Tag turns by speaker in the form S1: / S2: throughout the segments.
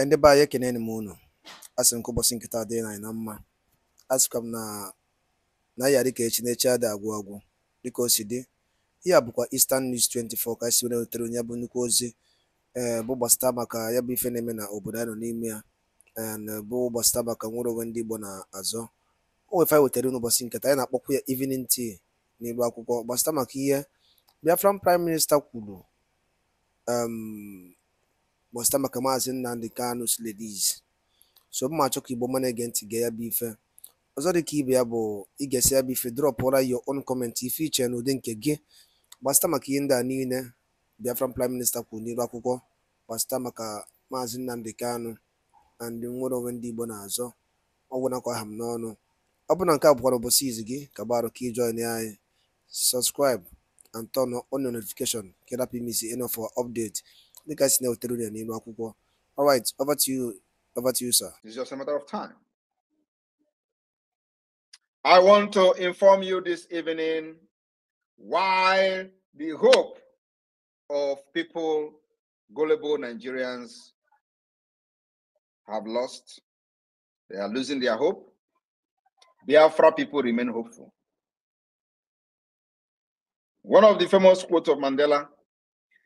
S1: Ende ba ye kenene muno. Asen ko bosin kita de na inamma. Askam na yari ke chineche ada agwagwu. Diko sidi. Iya bukwa Eastern News 24 ka si wena otero nya bu nnukwu ozi bụ gbasata maka ya bụ ife na-eme na obodo anyị nọ n'ime ya bụ gbasata maka nwere onwe ndị Igbo na-azọ. O wefe anyị wetara n'ụbọchị nketa anyị na-akpọkwa ya evening tea n'Igbo akwụkwọ gbasata maka ihe Biafran Prime Minister kwuru gbasata maka Maazị Nnamdi Kanu's ladies. So mma achọ ka Igbo ma na-ege ntị gee ya bụ ife. Ọzọ dị ka ibe ya bụ igesi ya bụ ife drọpụra your own comment ife iche n'ụdị nke gị gbasata maka ihe ndị a niile Biafran Prime Minister kwuru n'iru akwụkwọ gbasata maka Maazị Nnamdi Kanu na ndị nwere onwe ndị Igbo na-azọ ọgwụnakwa ha m n'ọnụ. Ọ bụ na nke a bụkwara ụbọchị izi gị ka gbarụ ka ijoin anyị, subscribe and turn on your notification ka ịrapụ imisi any of our update dịka si na-ewetere unu n'iru akwụkwọ. Alright, over to you, sir.
S2: It's just a matter of time. I want to inform you this evening why the hope of people, gullible Nigerians, have lost. They are losing their hope. Biafra people remain hopeful. One of the famous quotes of Mandela,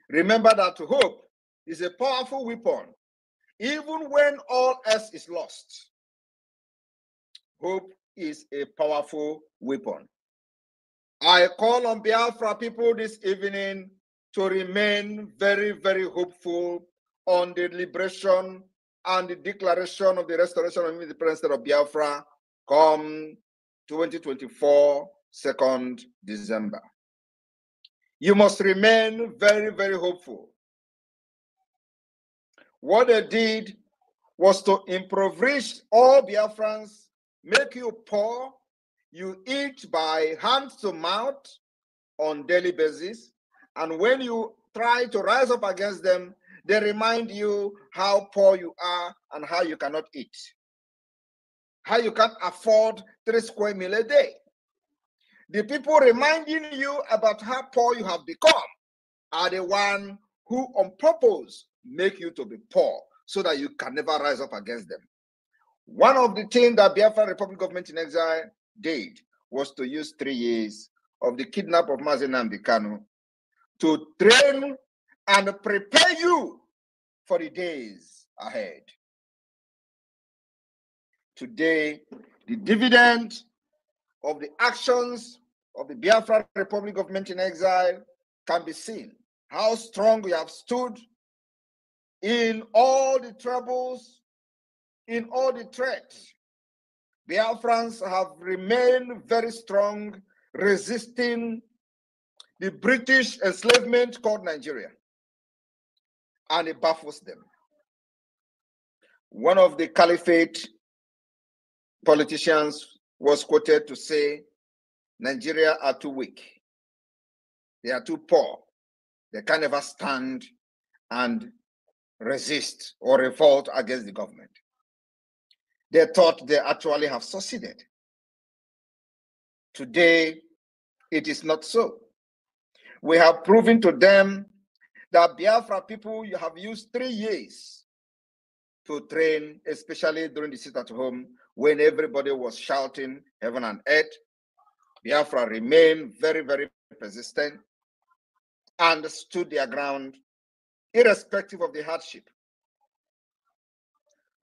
S2: remember that hope is a powerful weapon, even when all else is lost. Hope is a powerful weapon. I call on Biafra people this evening to remain very, very hopeful on the liberation and the declaration of the restoration of the independence of Biafra come 2024, 2nd December. You must remain very, very hopeful. What they did was to impoverish all Biafrans, make you poor. You eat by hand to mouth on daily basis. And when you try to rise up against them, they remind you how poor you are and how you cannot eat. How you can't afford 3 square meals a day. The people reminding you about how poor you have become are the ones who on purpose make you to be poor so that you can never rise up against them. One of the things that Biafra Republic Government in Exile did was to use 3 years of the kidnap of Maazị Nnamdi Kanu to train and prepare you for the days ahead. Today, the dividend of the actions of the Biafra Republic Government in Exile can be seen. How strong we have stood in all the troubles, in all the threats. Biafrans have remained very strong, resisting the British enslavement called Nigeria, and it baffles them. One of the caliphate politicians was quoted to say, Nigeria are too weak. They are too poor. They can never stand and resist or revolt against the government. They thought they actually have succeeded. Today, it is not so. We have proven to them that Biafra people, you have used 3 years to train, especially during the sit-at-home when everybody was shouting heaven and earth. Biafra remained very, very persistent and stood their ground irrespective of the hardship.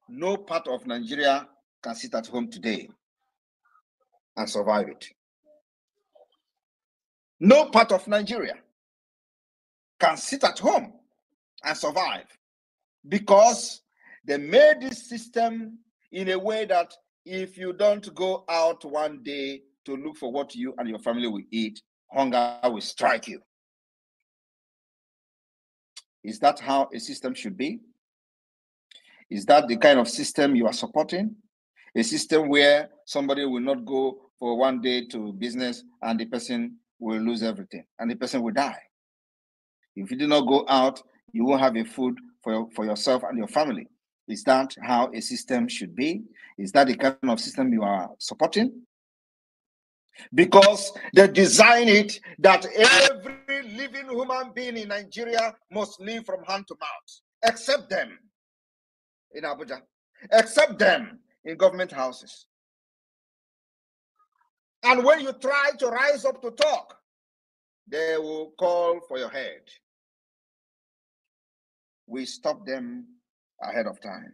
S2: No part of Nigeria can sit at home today and survive it. No part of Nigeria can sit at home and survive because they made this system in a way that if you don't go out one day to look for what you and your family will eat, hunger will strike you. Is that how a system should be? Is that the kind of system you are supporting? A system where somebody will not go for one day to business and the person will lose everything and the person will die. If you do not go out, you won't have a food for yourself and your family. Is that how a system should be? Is that the kind of system you are supporting? Because they design it that every living human being in Nigeria must live from hand to mouth, except them. in Abuja, except them in government houses. And when you try to rise up to talk, they will call for your head. We stop them ahead of time.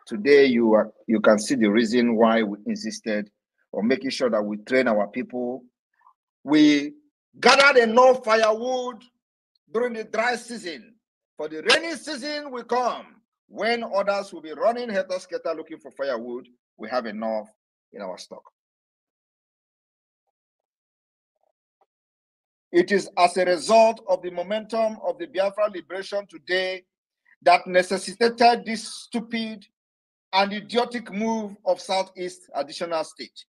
S2: Today, you can see the reason why we insisted on making sure that we train our people. We gathered enough firewood during the dry season. For the rainy season will come, when others will be running helter-skelter looking for firewood, we have enough in our stock. It is as a result of the momentum of the Biafra liberation today that necessitated this stupid and idiotic move of Southeast additional state.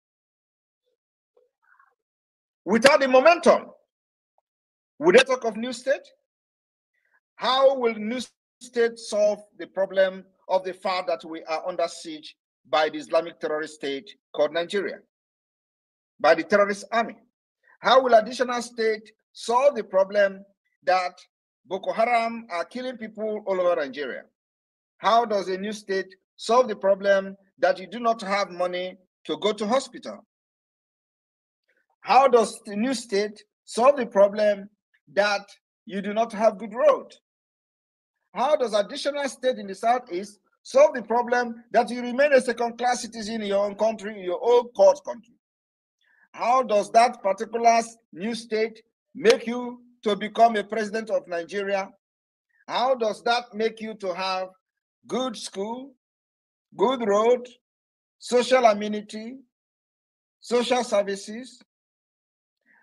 S2: Without the momentum, would they talk of new state? How will new state solve the problem of the fact that we are under siege by the Islamic terrorist state called Nigeria, by the terrorist army? How will additional state solve the problem that Boko Haram are killing people all over Nigeria? How does a new state solve the problem that you do not have money to go to hospital? How does the new state solve the problem that you do not have good road? How does additional state in the Southeast solve the problem that you remain a second-class citizen in your own country, in your own court country? How does that particular new state make you to become a president of Nigeria? How does that make you to have good school, good road, social amenity, social services,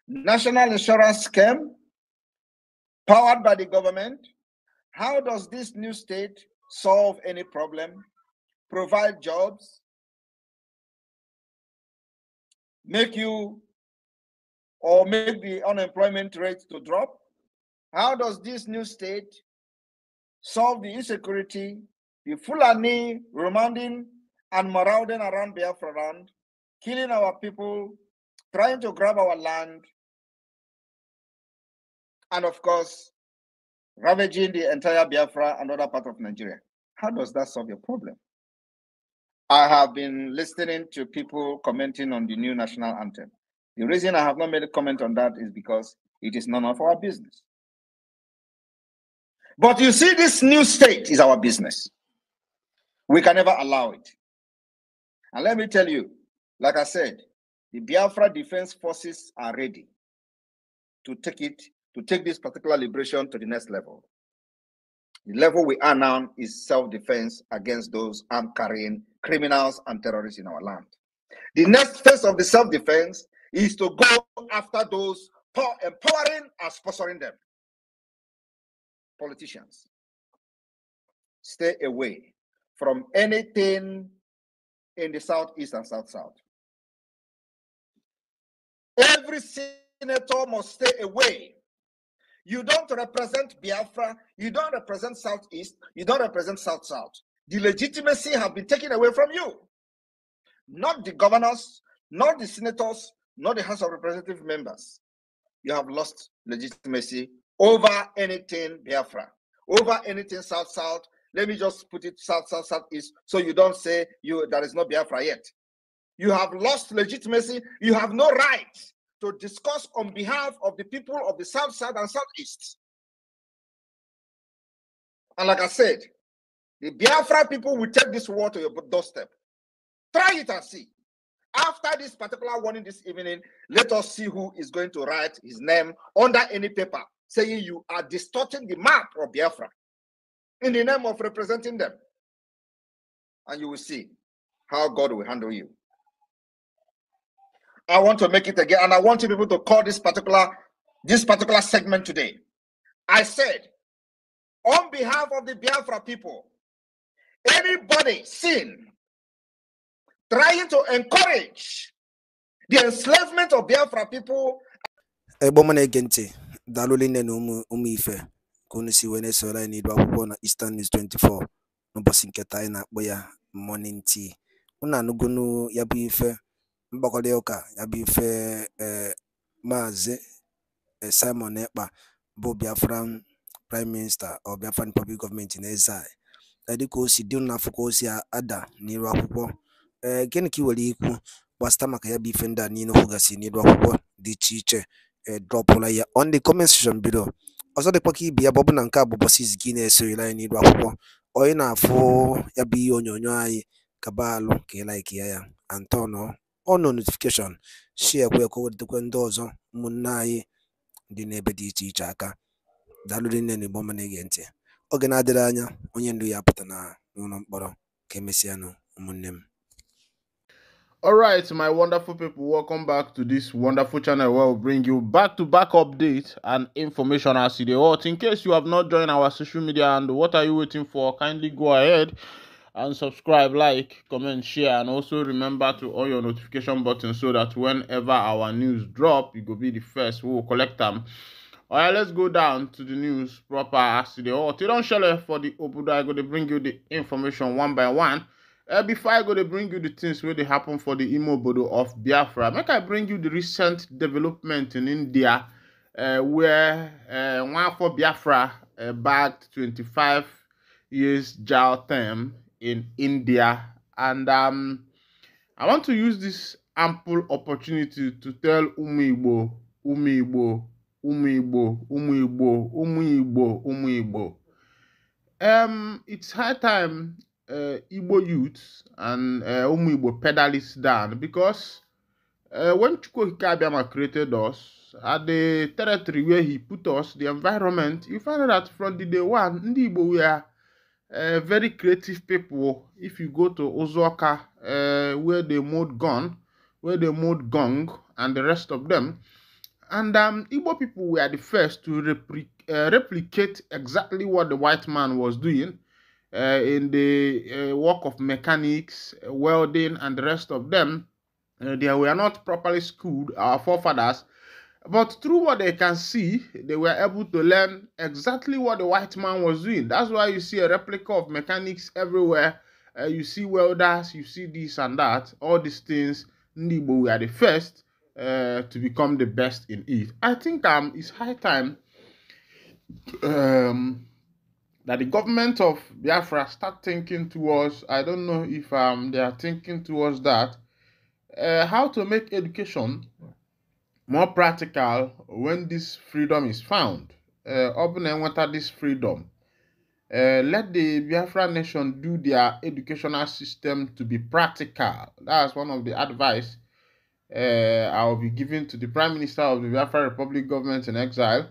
S2: national insurance scheme powered by the government? How does this new state solve any problem, provide jobs, make you or make the unemployment rate to drop? How does this new state solve the insecurity, the Fulani remanding and marauding around Biafra land, killing our people, trying to grab our land, and of course, ravaging the entire Biafra and other part of Nigeria? How does that solve your problem? I have been listening to people commenting on the new national anthem. The reason I have not made a comment on that is because it is none of our business. But you see, this new state is our business. We can never allow it. And let me tell you, like I said, the Biafra Defense Forces are ready to take this particular liberation to the next level. The level we are now is self-defense against those arm-carrying criminals and terrorists in our land. The next phase of the self-defense is to go after those empowering and sponsoring them. Politicians, stay away from anything in the Southeast and South-South. Every senator must stay away. You don't represent Biafra, you don't represent Southeast, you don't represent South-South. The legitimacy has been taken away from you. Not the governors, not the senators, not the House of Representative members. You have lost legitimacy over anything Biafra, over anything South-South. Let me just put it South-South, Southeast, so you don't say there is no Biafra yet. You have lost legitimacy. You have no right to discuss on behalf of the people of the South-South and Southeast. And like I said, the Biafra people will take this war to your doorstep. Try it and see. After this particular warning this evening, let us see who is going to write his name under any paper saying you are distorting the map of Biafra in the name of representing them. And you will see how God will handle you. I want to make it again, and I want you people to call this particular segment today. I said, on behalf of the Biafra people, anybody seen trying to encourage the enslavement of Biafra people.
S1: Dalolin and Umife, Kunisi Venezuela in Ibapo Eastern News 24, no Basinketaina Boya, morning tea. Unanugunu Yabife, Bokodeoka, Yabife, Maze, Simon Epa, Bo Biafran Prime Minister or Biafran Public Government in exile. dịka o si dị n'afọ ka o si ada n'iru akwụkwọ. Gịnị ka ị nwere ikwu gbasịta maka ya bụ ife ndị a niile kwugasị n'iru akwụkwọ dị iche iche drọpụla ya on the comment section below. Ọzọ dịkwa ka ibe ya bụ ọbụna nke a bụ ụbọchị izizi gị na-esoyere anyị n'iru akwụkwọ, onye na-afụ ya bụ ihe onyonyo anyị kaba alụ ka ị like ya and turn on notification, share kwe ka o wetakwa ndị ọzọ ụmụnne anyị dị n'ebe dị iche iche aka. Daalụ rinne na Igbo ọma na-ege ntị. Oge na-adịrị anya onye ndu ya pụta n'ụlọ mkpọrọ. Ka emesịanụ ụmụnne m.
S3: All right, my wonderful people, welcome back to this wonderful channel where we'll bring you back-to-back updates and information as you watch. In case you have not joined our social media, and what are you waiting for? Kindly go ahead and subscribe, like, comment, share, and also remember to on your notification button so that whenever our news drop, you will be the first who will collect them. All right, let's go down to the news proper as you watch. You don't share for the Obudo. I'm going to bring you the information one by one. Before I go to bring you the things where they happen for the Imo Bodo of Biafra, make I bring you the recent development in India, where one for Biafra bagged 25 years jail term in India. And I want to use this ample opportunity to tell Umu Igbo. It's high time Igbo youths and Umu Igbo pedal this down, because when Chukwu Abiyama created us, at the territory where he put us, the environment, you find out that from the day one, Ndi Igbo were very creative people. If you go to Ozuoka, where they mode gun, where they mode gong, and the rest of them, and Igbo people were the first to replicate exactly what the white man was doing in the work of mechanics, welding, and the rest of them. They were not properly schooled, our forefathers, but through what they can see, they were able to learn exactly what the white man was doing. That's why you see a replica of mechanics everywhere. You see welders, you see this and that. All these things, Ndibo were the first to become the best in it. I think it's high time that the government of Biafra start thinking towards, I don't know if they are thinking towards that, how to make education more practical when this freedom is found. Open and water this freedom. Let the Biafra nation do their educational system to be practical. That's one of the advice I will be giving to the Prime Minister of the Biafra Republic government in exile.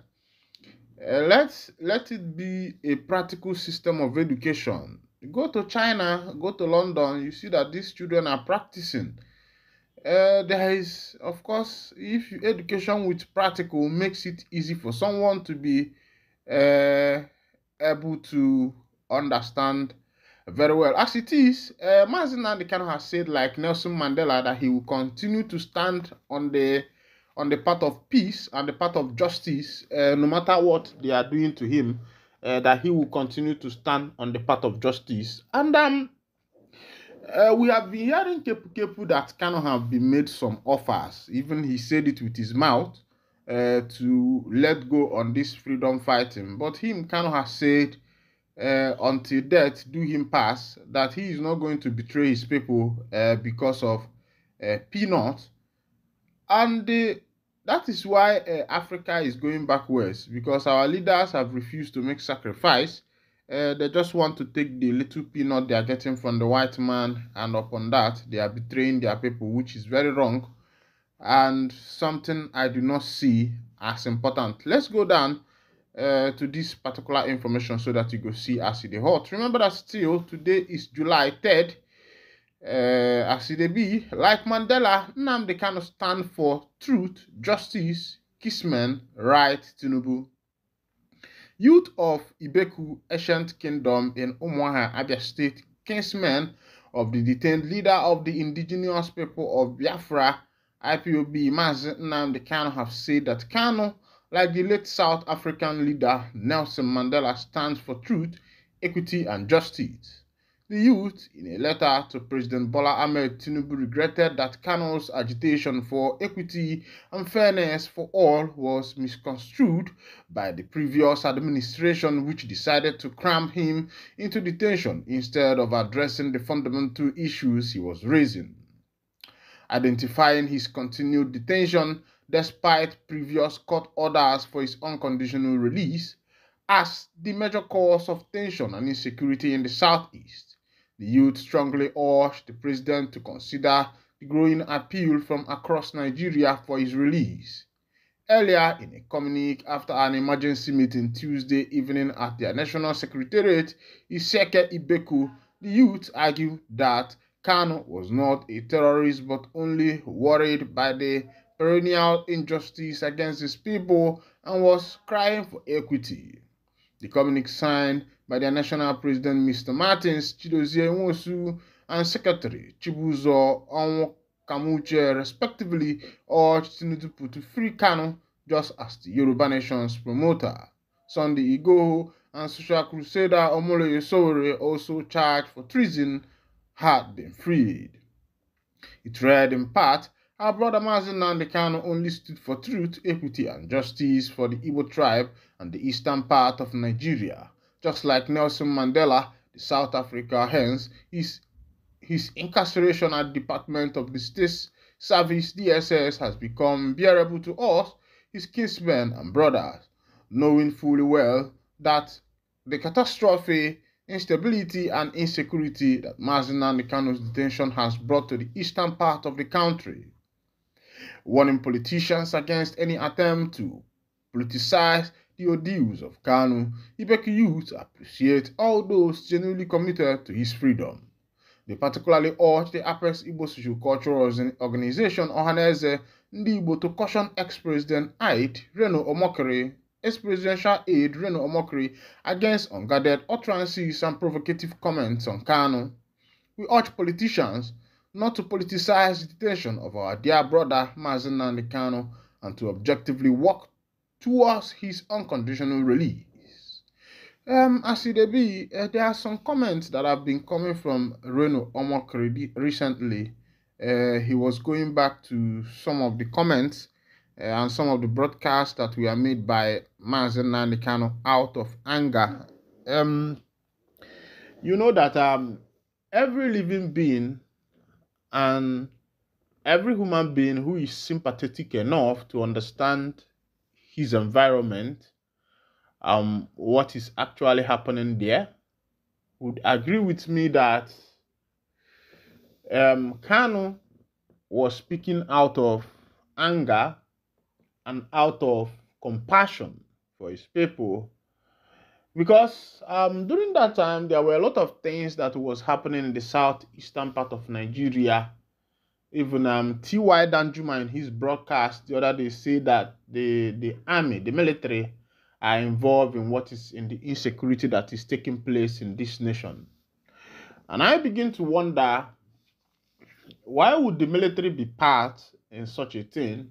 S3: Let it be a practical system of education. Go to China, go to London, you see that these children are practicing. There is, of course, if education with practical makes it easy for someone to be able to understand very well. As it is, Mazi Nnamdi Kanu has said, like Nelson Mandela, that he will continue to stand on the path of peace and the path of justice, no matter what they are doing to him, that he will continue to stand on the path of justice. And we have been hearing Kepu that Kanu have been made some offers. Even he said it with his mouth to let go on this freedom fighting. But him, Kanu has said, until death do him pass, that he is not going to betray his people because of peanuts. And that is why Africa is going backwards, because our leaders have refused to make sacrifice. They just want to take the little peanut they are getting from the white man, and upon that, they are betraying their people, which is very wrong and something I do not see as important. Let's go down to this particular information so that you go see as it hot. Remember that still today is July 3rd. As it be, like Mandela, Nnamdi Kanu stand for truth, justice, Kismen, right, Tinubu. Youth of Ibeku Ancient Kingdom in Umuaha, Abia State, kinsmen of the detained leader of the indigenous people of Biafra, IPOB, Mazi Nnamdi Kanu, have said that Kanu, like the late South African leader Nelson Mandela, stands for truth, equity, and justice. The youth, in a letter to President Bola Ahmed Tinubu, regretted that Kano's agitation for equity and fairness for all was misconstrued by the previous administration, which decided to cram him into detention instead of addressing the fundamental issues he was raising. Identifying his continued detention despite previous court orders for his unconditional release as the major cause of tension and insecurity in the southeast. The youth strongly urged the president to consider the growing appeal from across Nigeria for his release. Earlier, in a communique after an emergency meeting Tuesday evening at their national secretariat, Iseke Ibeku, the youth argued that Kanu was not a terrorist but only worried by the perennial injustice against his people and was crying for equity. The communique signed by their national president Mr. Martins Chidozie Nwosu and Secretary Chibuzo Onwukamuche respectively urged Tinubu to free Kanu just as the Yoruba Nation's promoter Sunday Igboho and social crusader Omoloye Sowore, also charged for treason, had been freed. It read in part, our brother Mazi Nnamdi Kanu only stood for truth, equity, and justice for the Igbo tribe and the eastern part of Nigeria. Just like Nelson Mandela, the South Africa, hence, his incarceration at the Department of the State Service DSS has become bearable to us, his kinsmen and brothers, knowing fully well that the catastrophe, instability, and insecurity that Mazi Nnamdi Kanu's detention has brought to the eastern part of the country. Warning politicians against any attempt to politicize the ordeals of Kanu, Ibeku youth appreciate all those genuinely committed to his freedom. They particularly urge the Apex Igbo Social Cultural Organization Ohaneze Ndi Igbo to caution ex-president Reno Omokri, ex-presidential aide Reno Omokri against unguarded utterances and provocative comments on Kanu. We urge politicians not to politicize the detention of our dear brother Mazi Nnamdi Kanu and to objectively work towards his unconditional release. As it be, there are some comments that have been coming from Reno Omokri recently. He was going back to some of the comments and some of the broadcasts that were made by Mazi Nnamdi Kanu out of anger. You know that every living being and every human being who is sympathetic enough to understand his environment, what is actually happening there, would agree with me that Kanu was speaking out of anger and out of compassion for his people, because during that time there were a lot of things that was happening in the southeastern part of Nigeria. Even T.Y. Danjuma in his broadcast the other day said that the army, the military, are involved in what is in the insecurity that is taking place in this nation. And I begin to wonder, why would the military be part in such a thing?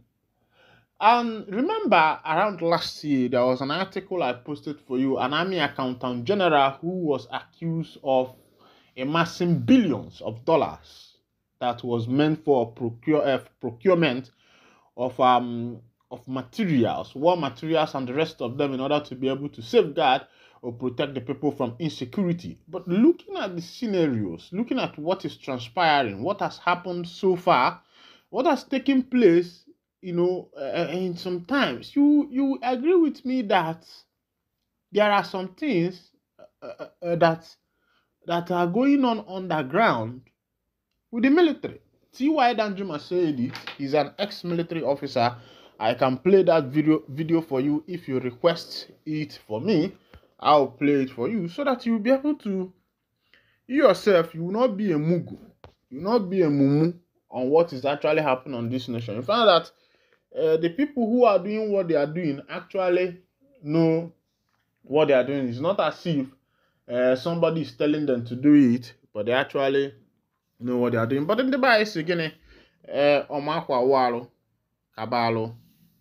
S3: And remember, around last year, there was an article I posted for you, an army accountant general who was accused of amassing billions of dollars that was meant for procurement of materials, war materials, and the rest of them in order to be able to safeguard or protect the people from insecurity. But looking at the scenarios, looking at what is transpiring, what has happened so far, what has taken place, and sometimes you agree with me that there are some things that are going on underground with the military. T.Y. Danjuma said it. He's an ex-military officer. I can play that video for you if you request it for me. I'll play it for you so that you'll be able to, you yourself, you will not be a mugu. You will not be a mumu on what is actually happening on this nation. You find that the people who are doing what they are doing actually know what they are doing. It's not as if somebody is telling them to do it, but they actually know what they are doing. But in the bias again, omakwa walo, kabalo,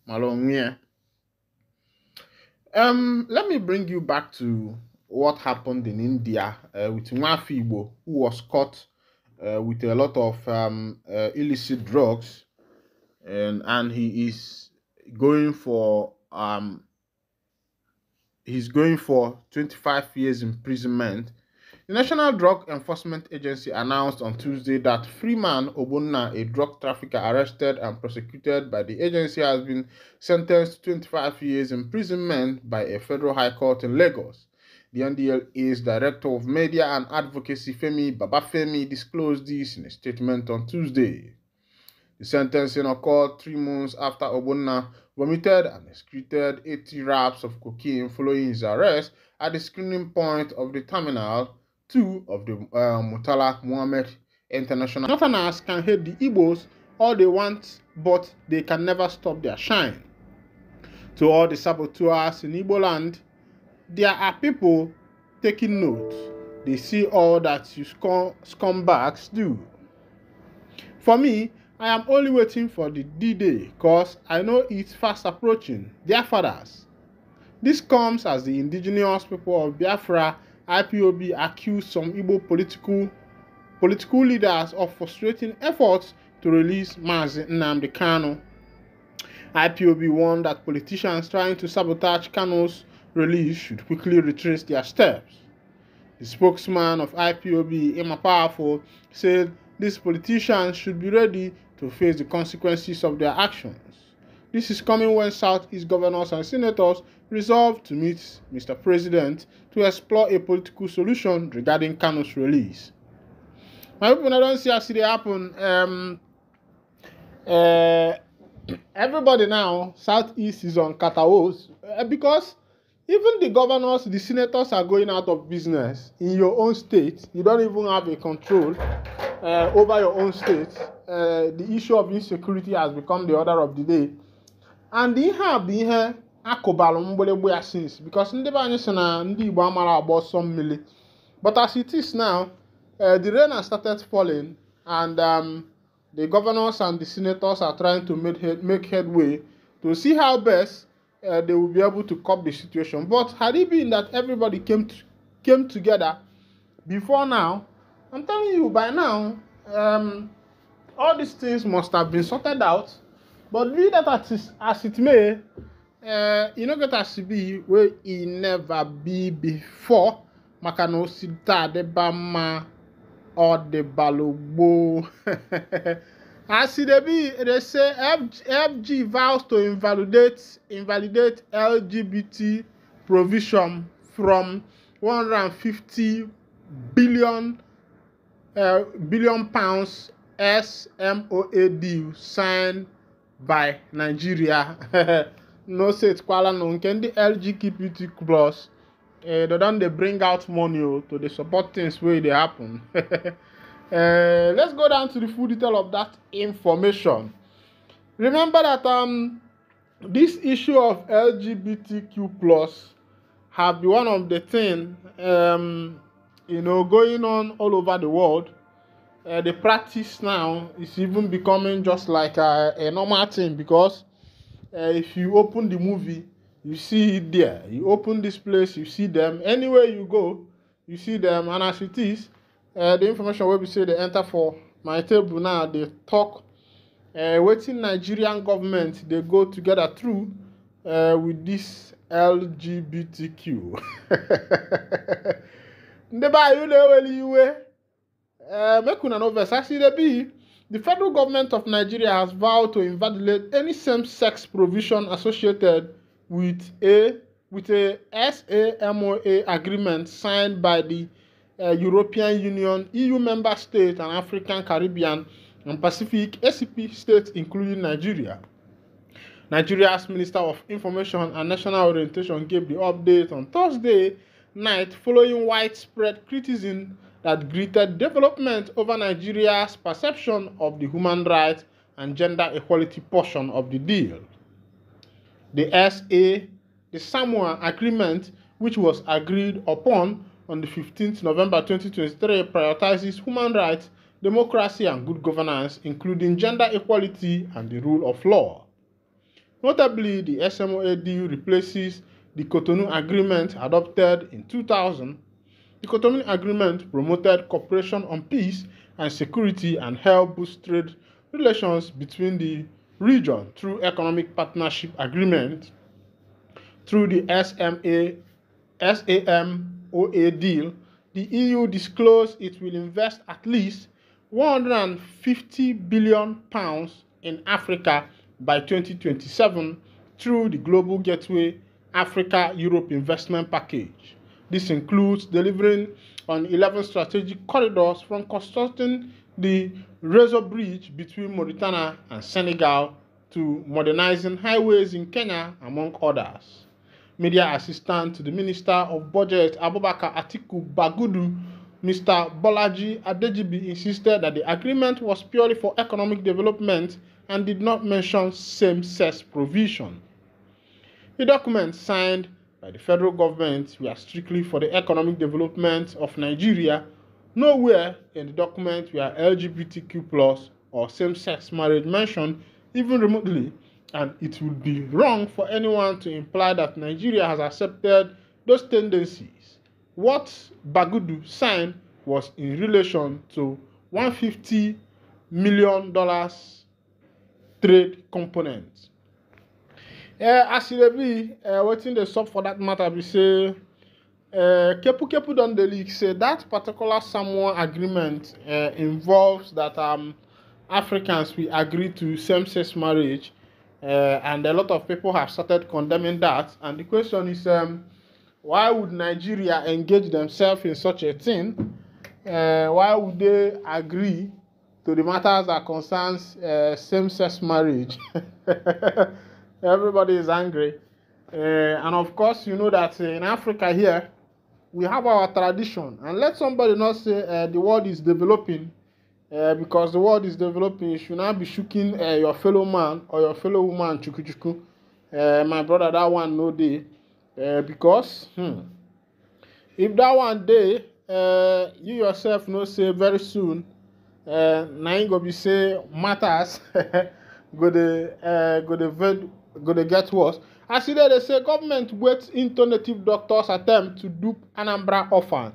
S3: malongye. Let me bring you back to what happened in India with Nwafi Igbo, who was caught with a lot of illicit drugs, and he is going for he's going for 25 years imprisonment. The National Drug Enforcement Agency announced on Tuesday that Freeman Obunna, a drug trafficker arrested and prosecuted by the agency, has been sentenced to 25 years imprisonment by a federal high court in Lagos. The NDLA's Director of Media and Advocacy, Femi Babafemi, disclosed this in a statement on Tuesday. The sentencing occurred 3 months after Obunna vomited and excreted 80 wraps of cocaine following his arrest at the screening point of the Terminal 2 of the Murtala Muhammad International. Northerners can hate the Igbos all they want, but they can never stop their shine. To all the saboteurs in Igbo land, there are people taking note. They see all that you scumbags do. For me, I am only waiting for the D-Day because I know it's fast approaching. Dear fathers, this comes as the indigenous people of Biafra, IPOB, accuse some Igbo political leaders of frustrating efforts to release Mazi Nnamdi Kanu. IPOB warned that politicians trying to sabotage Kanu's release should quickly retrace their steps. The spokesman of IPOB, Emma Powerful, said these politicians should be ready to face the consequences of their actions. This is coming when Southeast governors and senators resolved to meet Mr. President to explore a political solution regarding Kanu's release. My people, I don't see how it happen. Everybody now, Southeast is on Kataos because even the governors, the senators are going out of business in your own state. You don't even have a control over your own state. The issue of insecurity has become the order of the day. And they have been here since because ndị be anyị sị na ndị Igbo amara agba ọsọ mmiri. But as it is now, the rain has started falling, and the governors and the senators are trying to make headway to see how best they will be able to cope the situation. But had it been that everybody came together before now, I'm telling you by now, all these things must have been sorted out. But be that as it may, you know, get as to be where it never be before. Makano sita de bama or the balobo. As it be, they say FG vows to invalidate LGBT provision from 150 billion pounds SMOA deal signed by Nigeria. No say it's kwala no the LGBT plus. They don't bring out money to the support things where they happen. Let's go down to the full detail of that information. Remember that this issue of LGBTQ plus have been one of the things going on all over the world. The practice now is even becoming just like a normal thing because if you open the movie, you see it there. You open this place, you see them. Anywhere you go, you see them. And as it is, the information where we say they enter for my table now, they talk waiting Nigerian government, they go together through with this LGBTQ. The federal government of Nigeria has vowed to invalidate any same-sex provision associated with a SAMOA agreement signed by the European Union, EU member states, and African, Caribbean, and Pacific ACP states, including Nigeria. Nigeria's Minister of Information and National Orientation gave the update on Thursday night following widespread criticism that greeted development over Nigeria's perception of the human rights and gender equality portion of the deal. The Samoa Agreement, which was agreed upon on the 15th November 2023, prioritizes human rights, democracy, and good governance, including gender equality and the rule of law. Notably, the SMOA deal replaces the Cotonou Agreement adopted in 2000. The Cotonou Agreement promoted cooperation on peace and security and helped boost trade relations between the region through economic partnership agreement. Through the SAMOA deal, the EU disclosed it will invest at least £150 billion in Africa by 2027 through the Global Gateway Africa-Europe Investment Package. This includes delivering on 11 strategic corridors from constructing the Razor Bridge between Mauritania and Senegal to modernizing highways in Kenya, among others. Media assistant to the Minister of Budget, Abubakar Atiku Bagudu, Mr. Bolaji Adejibi, insisted that the agreement was purely for economic development and did not mention same-sex provision. The documents signed by the federal government were strictly for the economic development of Nigeria. Nowhere in the document were LGBTQ+ or same-sex marriage mentioned, even remotely, and it would be wrong for anyone to imply that Nigeria has accepted those tendencies. What Bagudu signed was in relation to $150 million trade component. As it be, wetin dey sup for that matter be say, Kepu don dey leak say that particular Samoa agreement involves that Africans will agree to same-sex marriage, and a lot of people have started condemning that. And the question is, why would Nigeria engage themselves in such a thing? Why would they agree to the matters that concerns same-sex marriage? Everybody is angry. And of course, you know that in Africa here, we have our tradition. And let somebody not say the world is developing, because the world is developing, you should not be shooking your fellow man or your fellow woman, chuku. My brother, that one no day. Because if that one day, you yourself know say very soon, now you go be say matters go to get worse. As they say, government waits into native doctors attempt to dupe Anambra orphan.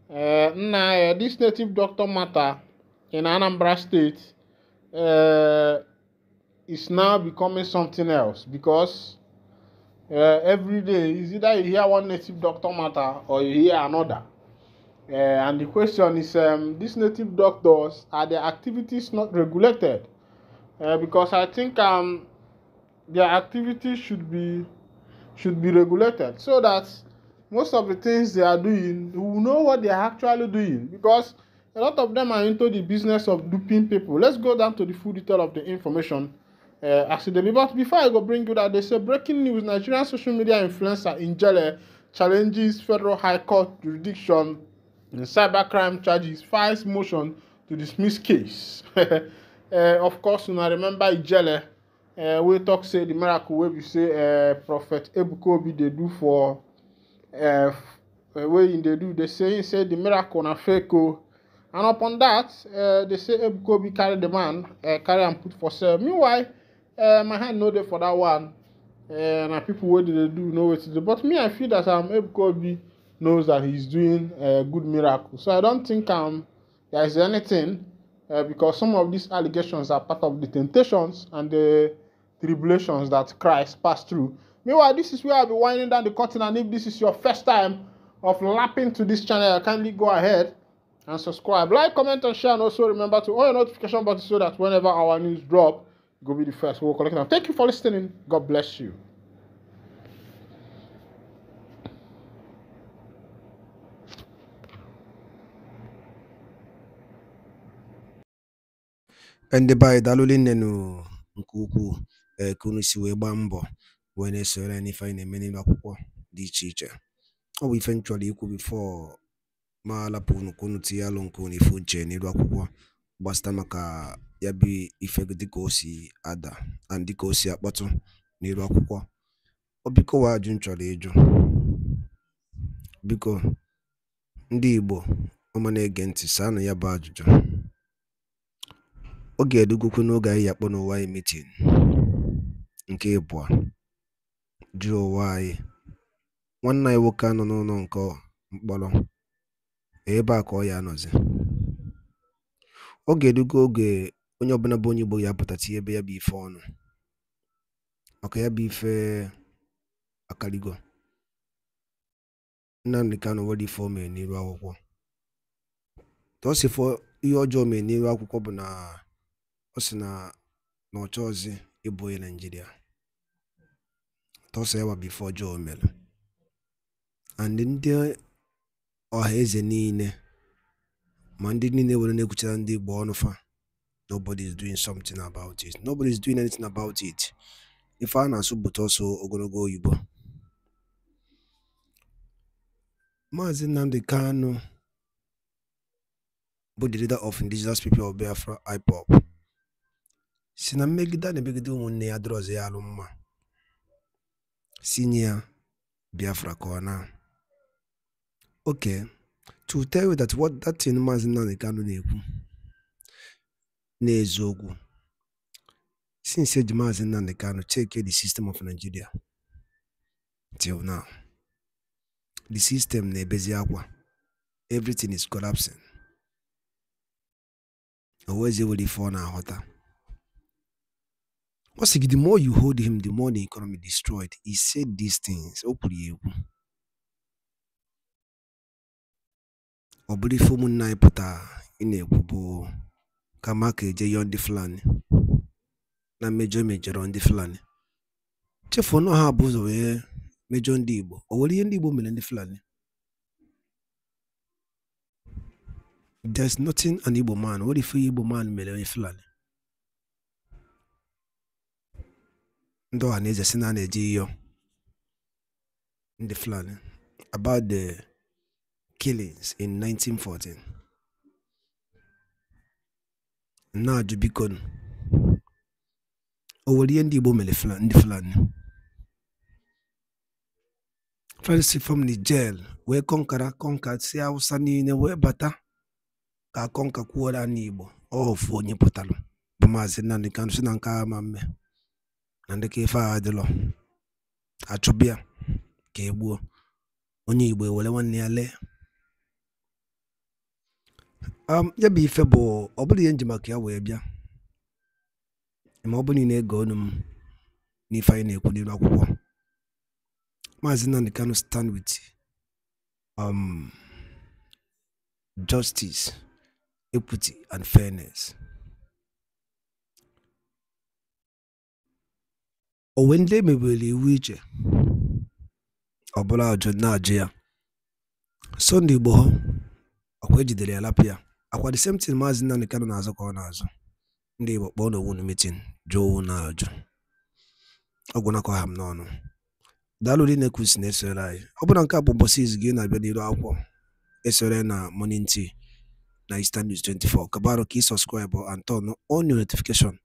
S3: This native doctor matter in Anambra State is now becoming something else, because every day is either you hear one native doctor matter or you hear another. And the question is, these native doctors, are their activities not regulated? Because I think their activities should be regulated, so that most of the things they are doing, we will know what they are actually doing, because a lot of them are into the business of duping people. Let's go down to the full detail of the information as it delivers. Before I go bring you that, they say breaking news: Nigerian social media influencer Njele challenges federal high court jurisdiction in cybercrime charges, files motion to dismiss case. Of course, I remember Ijele. We talk say the miracle wey we say Prophet Ebuka Obi dey do for wey they do. They say the miracle na fake o. And upon that, they say Ebuka Obi carry the man, carry and put for sale. Meanwhile, my hand no dey for that one. Na people wey they do know what to do. But me, I feel that Ebuka Obi knows that he's doing a good miracle. So I don't think there is anything, because some of these allegations are part of the temptations and the tribulations that Christ passed through. Meanwhile, this is where I'll be winding down the curtain, and if this is your first time of lapping to this channel, kindly go ahead and subscribe, like, comment, and share, and also remember to on your notification button so that whenever our news drop, you'll be the first. We'll collect them. Thank you for listening. God bless you.
S1: Ndị be anyị daalụ nnenu nke ukwuu ka unu si wee gbaa mbọ wee na-esore anyị n'ife anyị na-eme n'ime akwụkwọ dị iche iche. Ọ bụ ife m chọrọ ikwu bifo ma alapụ unu ka unu tinye alụ nke unu ife uche n'elu akwụkwọ gbasịta maka ya bụ ife dịka o si ada na dịka o si akpọtụ n'elu akwụkwọ. Ọ biko wa ajụ m chọrọ ịjụ, biko ndị Igbo ọma na-ege ntị, saanụ ya bụ ajụjụ. Ọ ga-edugokwu n'oge anyị akpọ n'ụwa anyị mitin nke ịbụọ jụọ ụwa anyị nwanne anyị nwoke anọ n'ụlọ nke mkpọrọ ebe a ka ọ ya anọzi. Oge erugo oge onye ọbụla bụ onye Igbo ya apụtata ebe ya bụ ife ọnụ maka ya bụ ife akarigo. Nnamdi Kanu nwere ife o mere n'iru akwụkwọ. Tosifo ihe ọjọọ mere n'iru akwụkwọ bụ na ọ sị na ọ chọọzi ịbụ onye Naịjirịa. Tosa ya bụ ife ọjọọ o mere. And ndị ọha eze niile ma ndị niile were na-ekwuchara ndị Igbo ọnụ fa, nobody is doing something about it. Nobody is doing anything about it. Ife a na-asụ bụ ọsọ ogologo oyibo. Maazị Nnamdi Kanu bụ the leader of indigenous people of Biafra IPOB si na mmegide na-emegide ụmụnne ya dịrọzi ya alụ mma, si nye ya Biafra ka ọ na. Okay, to tell you that what that thing Maazị Nnamdi Kanu na-ekwu n'eziokwu, since eji Maazị Nnamdi Kanu check the system of Nigeria till now, the system na-ebezi akwa, everything is collapsing. Always able to fall now hotter. The more you hold him, the more the economy destroyed. He said these things. Obuli fomu na ipota ine kubo kama keje yondi fulani na major on the fulani. Chefo no ha buzo we major ndi Igbo. Oweli ndi Igbo mele ndi fulani. There's nothing an Igbo man. What if Igbo man mele fulani? Ndo aneze sina neji yo ndi fulani about the killings in 1914. Na jubikon oweli ndi Igbo mele fulani ndi fulani. First from the jail we conquer si Hausa niile we bata ka conquer kwuola n'Igbo ofu onye pụtalụ bụ Maazị Nnamdi Kanu si na nka ama mme na ndị ka ife adịlọ achọbịa ka egbuo onye Igbo ewere nwanne ya lee. Ya bụ ife bụ ọ bụrụ ihe nji maka ya wee bịa, ma ọ bụrụ na ego ọnụ m n'ife anyị na-ekwu n'iru akwụkwọ. Maazị Nnamdi Kanu stand with justice, equity and fairness. Owende mebeli iwu iche ọbụla ajụ na-ajụ ya. Sunday Igbo ho akwa ejidere ya lapụ ya. Akwa the same thing Maazị Nnamdi Kanu na-azụ ka ọ na-azụ. Ndị Igbo kpọọ n'owu na meeting jụọ owu na-ajụ. Ọgwụnakọ ha m n'ọnụ. Daalụ dị na-ekwusi na-esore anyị. Ọ bụla nke a bụ mbọsị izu gị na-abịa n'iru akwụkwọ esore na Morning Tea na Eastern News 24. Kabaro ka subscribe and turn on your notification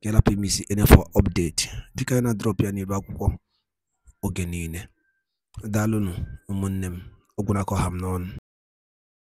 S1: ka ị lapụ imisi any for update dịka anyị na-drop ya n'iru akwụkwọ oge niile. Daalụnụ ụmụnne m, ọgwụnakọ ha m n'ọnụ.